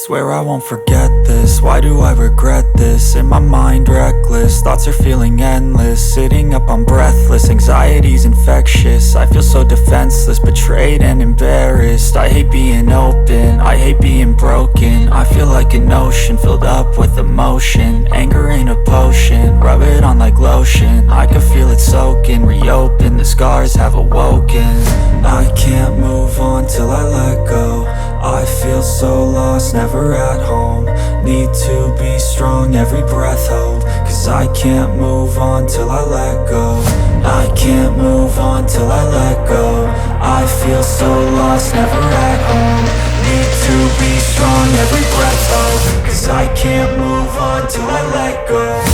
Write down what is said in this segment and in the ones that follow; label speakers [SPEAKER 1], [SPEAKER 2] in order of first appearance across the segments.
[SPEAKER 1] Swear I won't forget this, why do I regret this? In my mind reckless, thoughts are feeling endless. Sitting up I'm breathless, anxiety's infectious. I feel so defenseless, betrayed and embarrassed. I hate being open, I hate being broken. I feel like an ocean filled up with emotion. Anger ain't a potion, rub it on like lotion. I can feel it soaking, reopen, the scars have awoken. I can't move on till I let go. I feel so lost, never at home. Need to be strong, every breath hold. Cause I can't move on till I let go. I can't move on till I let go. I feel so lost, never at home. Need to be strong, every breath hold. Cause I can't move on till I let go.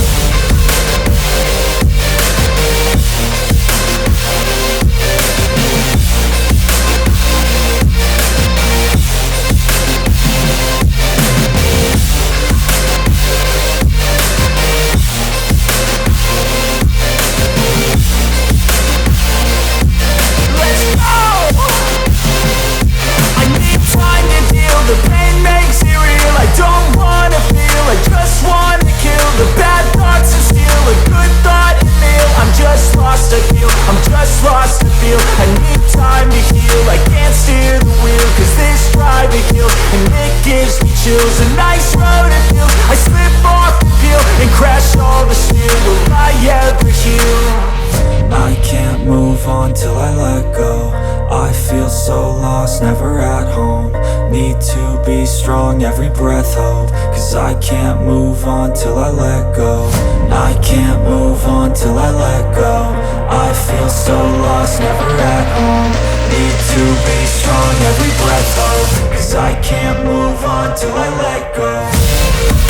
[SPEAKER 2] The pain makes it real, I don't wanna feel, I just wanna kill the bad thoughts and steal a good thought and meal. I'm just lost, I feel, I'm just lost, I feel. I need time to heal, I can't steer the wheel. Cause this drive it kills, and it gives me chills. A nice road it feels, I slip off the peel and crash all the steel. Will I ever heal?
[SPEAKER 1] I can't move on till I let go. I feel so lost, never at home. Need to be strong, every breath hold. Cause I can't move on till I let go. I can't move on till I let go. I feel so lost, never at home. Need to be strong, every breath hold. Cause I can't move on till I let go.